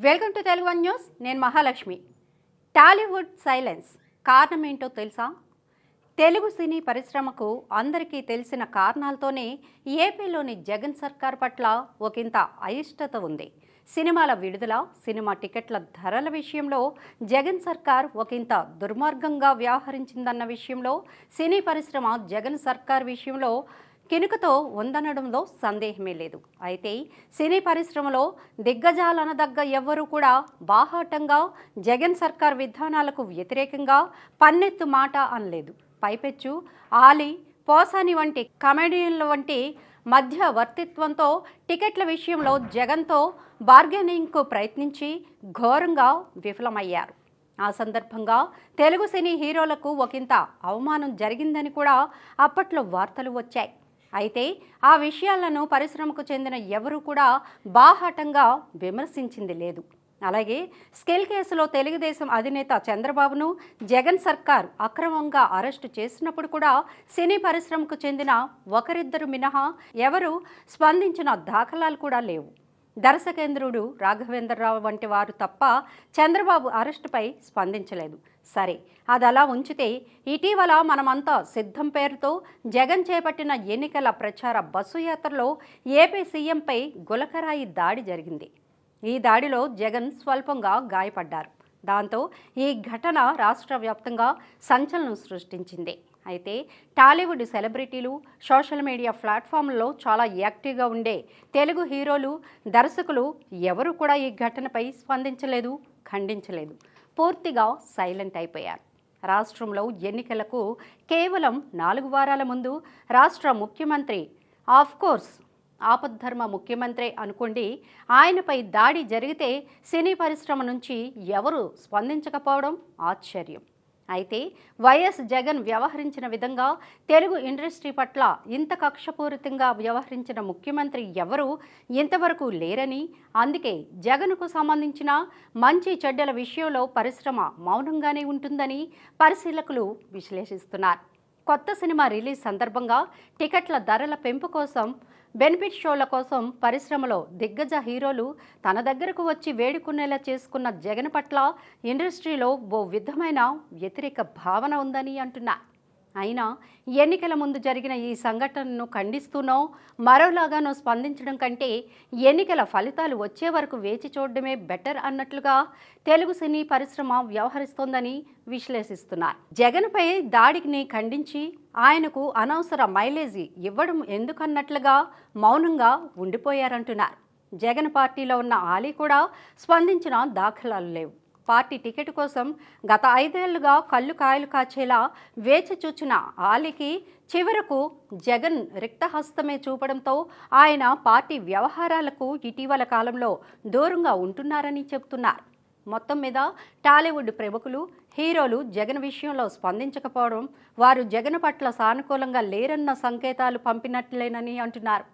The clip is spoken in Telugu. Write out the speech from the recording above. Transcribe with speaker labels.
Speaker 1: Welcome to Telugu one news. నేను మహాలక్ష్మి. టాలీవుడ్ సైలెన్స్ కారణం ఏంటో తెలుసా? తెలుగు సినీ పరిశ్రమకు అందరికీ తెలిసిన కారణాలతోనే ఏపీలోని జగన్ సర్కార్ పట్ల ఒకంత అయిష్టత ఉంది. సినిమాల విడుదల, సినిమా టికెట్ల ధరల విషయంలో జగన్ సర్కార్ ఒకంత దుర్మార్గంగా వ్యవహరించిందన్న విషయంలో సినీ పరిశ్రమ జగన్ సర్కార్ విషయంలో కినుకతో ఉందనడంలో సందేహమే లేదు. అయితే సినీ పరిశ్రమలో దిగ్గజాలనదగ్గ ఎవ్వరూ కూడా బాహాటంగా జగన్ సర్కార్ విధానాలకు వ్యతిరేకంగా పన్నెత్తు మాట అనలేదు. పైపెచ్చు ఆలీ, పోసాని వంటి కమెడియన్ల వంటి మధ్యవర్తిత్వంతో టికెట్ల విషయంలో జగన్తో బార్గెనింగ్కు ప్రయత్నించి ఘోరంగా విఫలమయ్యారు. ఆ సందర్భంగా తెలుగు సినీ హీరోలకు ఒకంత అవమానం జరిగిందని కూడా అప్పట్లో వార్తలు వచ్చాయి. అయితే ఆ విషయాలను పరిశ్రమకు చెందిన ఎవరూ కూడా బాహాటంగా విమర్శించింది లేదు. అలాగే స్కిల్ కేసులో తెలుగుదేశం అధినేత చంద్రబాబును జగన్ సర్కార్ అక్రమంగా అరెస్టు చేసినప్పుడు కూడా సినీ పరిశ్రమకు చెందిన ఒకరిద్దరు మినహా ఎవరు స్పందించిన దాఖలాలు కూడా లేవు. దర్శకేంద్రుడు రాఘవేంద్రరావు వంటి వారు తప్ప చంద్రబాబు అరెస్టుపై స్పందించలేదు. సరే, అది అలా ఉంచితే ఇటీవల మనమంతా సిద్ధం పేరుతో జగన్ చేపట్టిన ఎన్నికల ప్రచార బస్సు యాత్రలో ఏపీ సీఎంపై గులకరాయి దాడి జరిగింది. ఈ దాడిలో జగన్ స్వల్పంగా గాయపడ్డారు. దాంతో ఈ ఘటన రాష్ట్ర వ్యాప్తంగా సంచలనం సృష్టించింది. అయితే టాలీవుడ్ సెలబ్రిటీలు, సోషల్ మీడియా ప్లాట్ఫామ్లలో చాలా యాక్టివ్గా ఉండే తెలుగు హీరోలు, దర్శకులు ఎవరు కూడా ఈ ఘటనపై స్పందించలేదు, ఖండించలేదు. పూర్తిగా సైలెంట్ అయిపోయారు. రాష్ట్రంలో ఎన్నికలకు కేవలం 4 వారాల ముందు రాష్ట్ర ముఖ్యమంత్రి, ఆఫ్కోర్స్ ఆపద్ధర్మ ముఖ్యమంత్రి అనుకోండి, ఆయనపై దాడి జరిగితే సినీ పరిశ్రమ నుంచి ఎవరు స్పందించకపోవడం ఆశ్చర్యం. అయితే వైఎస్ జగన్ వ్యవహరించిన విధంగా తెలుగు ఇండస్ట్రీ పట్ల ఇంత కక్షపూరితంగా వ్యవహరించిన ముఖ్యమంత్రి ఎవరూ ఇంతవరకు లేరని, అందుకే జగన్కు సంబంధించిన మంచి చెడ్డల విషయంలో పరిశ్రమ మౌనంగానే ఉంటుందని పరిశీలకులు విశ్లేషిస్తున్నారు. కొత్త సినిమా రిలీజ్ సందర్భంగా టికెట్ల ధరల పెంపు కోసం, బెనిఫిట్ షోల కోసం పరిశ్రమలో దిగ్గజ హీరోలు తన దగ్గరకు వచ్చి వేడుకునేలా చేసుకున్న జగన్ పట్ల ఇండస్ట్రీలో ఓ విధమైన వ్యతిరేక భావన ఉందని అంటున్నారు. అయినా ఎన్నికల ముందు జరిగిన ఈ సంఘటనను ఖండిస్తూనో మరోలాగానో స్పందించడం కంటే ఎన్నికల ఫలితాలు వచ్చే వరకు వేచి చూడడమే బెటర్ అన్నట్లుగా తెలుగు సినీ పరిశ్రమ వ్యవహరిస్తోందని విశ్లేషిస్తున్నారు. జగన్పై దాడిని ఖండించి ఆయనకు అనవసర మైలేజీ ఇవ్వడం ఎందుకన్నట్లుగా మౌనంగా ఉండిపోయారంటున్నారు. జగన్ పార్టీలో ఉన్న ఆలీ కూడా స్పందించిన దాఖలాలు లేవు. పార్టీ టికెట్ కోసం గత 5 ఏళ్లుగా కళ్ళు కాయలు కాచేలా వేచి చూచిన ఆలీకి చివరకు జగన్ రిక్తహస్తమే చూపడంతో ఆయన పార్టీ వ్యవహారాలకు ఇటీవల కాలంలో దూరంగా ఉంటున్నారని చెబుతున్నారు. మొత్తం మీద టాలీవుడ్ ప్రముఖులు, హీరోలు జగన్ విషయంలో స్పందించకపోవడం వారు జగన్ పట్ల సానుకూలంగా లేరన్న సంకేతాలు పంపినట్లేనని అంటున్నారు.